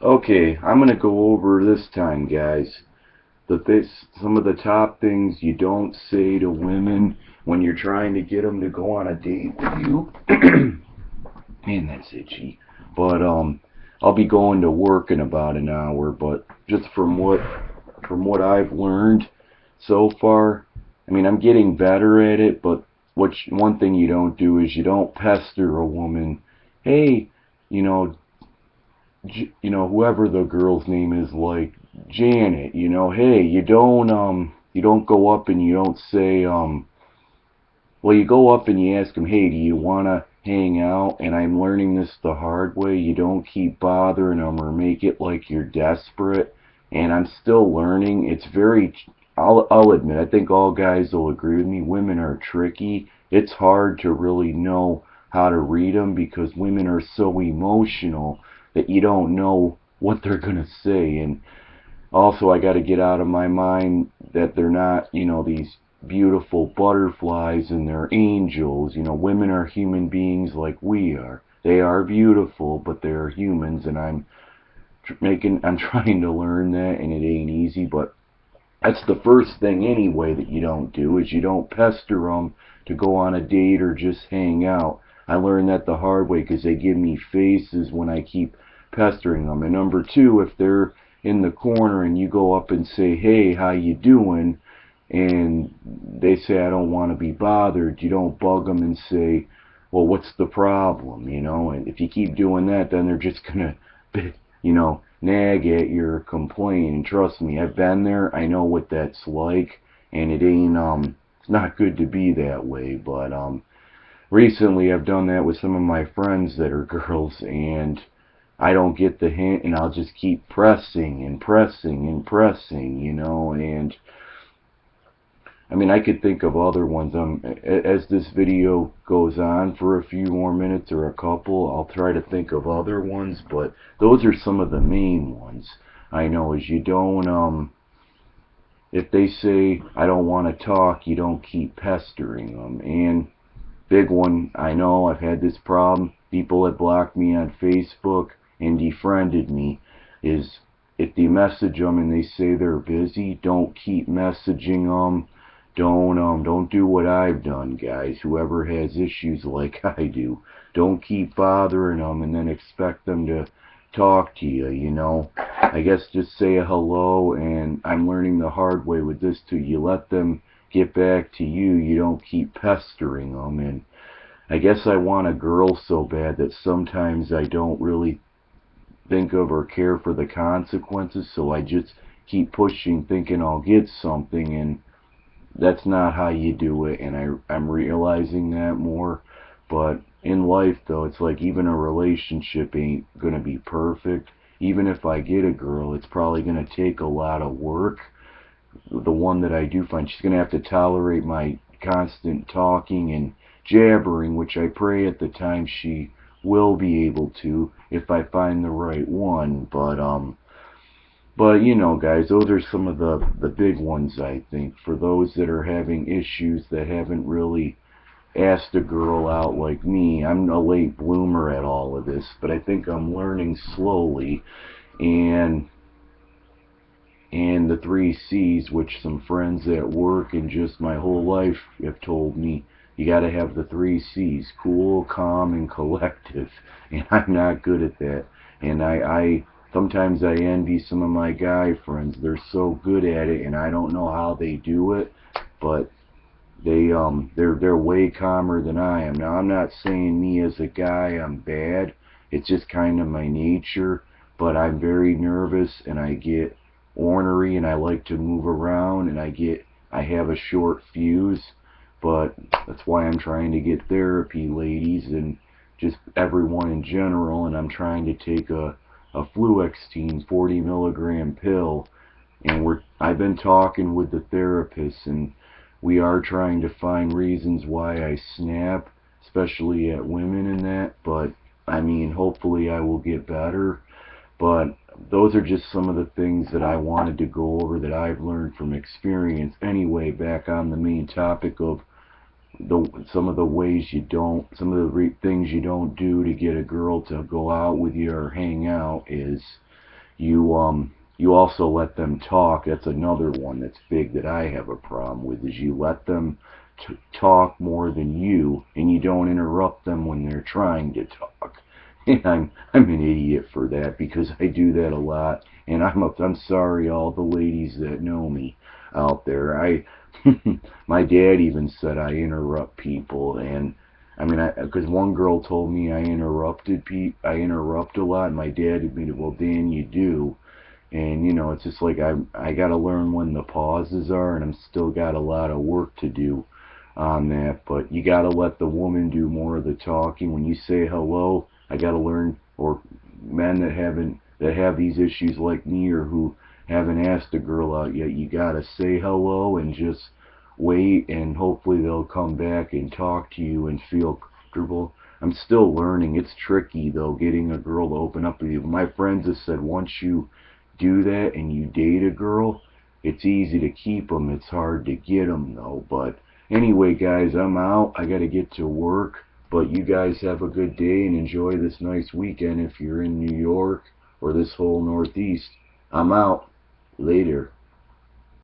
Okay, I'm gonna go over this time, guys. Some of the top things you don't say to women when you're trying to get them to go on a date with you. Man, that's itchy. But I'll be going to work in about an hour. But just from what I've learned so far, I mean, I'm getting better at it. But one thing you don't do is you don't pester a woman. Hey, you know, whoever the girl's name is, like Janet, hey, you don't go up and you don't say, well, you go up and you ask them, hey, do you want to hang out? And I'm learning this the hard way. You don't keep bothering them or make it like you're desperate. And I'm still learning. I'll admit, I think all guys will agree with me. Women are tricky. It's hard to really know how to read them because women are so emotional that you don't know what they're going to say. And also, I got to get out of my mind that they're not, these beautiful butterflies and they're angels. Women are human beings like we are. They are beautiful, but they're humans, and I'm trying to learn that, and it ain't easy. But that's the first thing anyway that you don't do is you don't pester them to go on a date or just hang out. I learned that the hard way because they give me faces when I keep pestering them. And number two, if they're in the corner and you go up and say, hey, how you doing? And they say, I don't want to be bothered, you don't bug them and say, well, what's the problem? And if you keep doing that, then they're just going to, nag at you or complain. And trust me, I've been there. I know what that's like. And it's not good to be that way. But recently I've done that with some of my friends that are girls, and I don't get the hint, and I'll just keep pressing and pressing and pressing, and I mean, I could think of other ones. As this video goes on for a few more minutes or a couple, I'll try to think of other ones, but those are some of the main ones. I know is you don't, if they say, I don't want to talk, you don't keep pestering them. And big one, I know I've had this problem. People that blocked me on Facebook and defriended me is if you message them and they say they're busy, don't keep messaging them. Don't do what I've done, guys. Whoever has issues like I do, don't keep bothering them and then expect them to talk to you. I guess just say a hello, and I'm learning the hard way with this too. You let them get back to you. You don't keep pestering them. And I guess I want a girl so bad that sometimes I don't really think of or care for the consequences, so I just keep pushing thinking I'll get something, and that's not how you do it. And I'm realizing that more. But in life, though, it's like even a relationship ain't gonna be perfect. Even if I get a girl, it's probably gonna take a lot of work. The one that I do find, she's gonna have to tolerate my constant talking and jabbering, which I pray at the time she will be able to if I find the right one. But guys, those are some of the big ones, I think, for those that are having issues that haven't really asked a girl out like me. I'm a late bloomer at all of this, but I think I'm learning slowly. And the three C's, which some friends at work and just my whole life have told me, you got to have the three C's: cool, calm, and collective. And I'm not good at that. And I sometimes I envy some of my guy friends. They're so good at it, and I don't know how they do it, but they're way calmer than I am. Now, I'm not saying me as a guy I'm bad. It's just kind of my nature. But I'm very nervous and I get ornery and I like to move around and I have a short fuse. But that's why I'm trying to get therapy, ladies, and just everyone in general. And I'm trying to take a Fluextine 40 milligram pill, and I've been talking with the therapist, and we are trying to find reasons why I snap, especially at women and that. But I mean, hopefully I will get better. But those are just some of the things that I wanted to go over that I've learned from experience. Anyway, back on the main topic of some of the ways you don't, some of the things you don't do to get a girl to go out with you or hang out is you also let them talk. That's another one that's big that I have a problem with, is you let them talk more than you, and you don't interrupt them when they're trying to talk. And I'm an idiot for that, because I do that a lot. And I'm sorry, all the ladies that know me out there. My dad even said I interrupt people, and I mean, because one girl told me I interrupt a lot, and my dad admitted, well, Dan, you do. And it's just like I got to learn when the pauses are, and I'm still got a lot of work to do on that. But you got to let the woman do more of the talking. When you say hello, I got to learn, or men that have these issues like me, or who haven't asked a girl out yet, you got to say hello and just wait, and hopefully they'll come back and talk to you and feel comfortable. I'm still learning. It's tricky though, getting a girl to open up with you. My friends have said once you do that and you date a girl, it's easy to keep them. It's hard to get them though. But anyway, guys, I'm out. I got to get to work. But you guys have a good day and enjoy this nice weekend if you're in New York or this whole Northeast. I'm out. Later.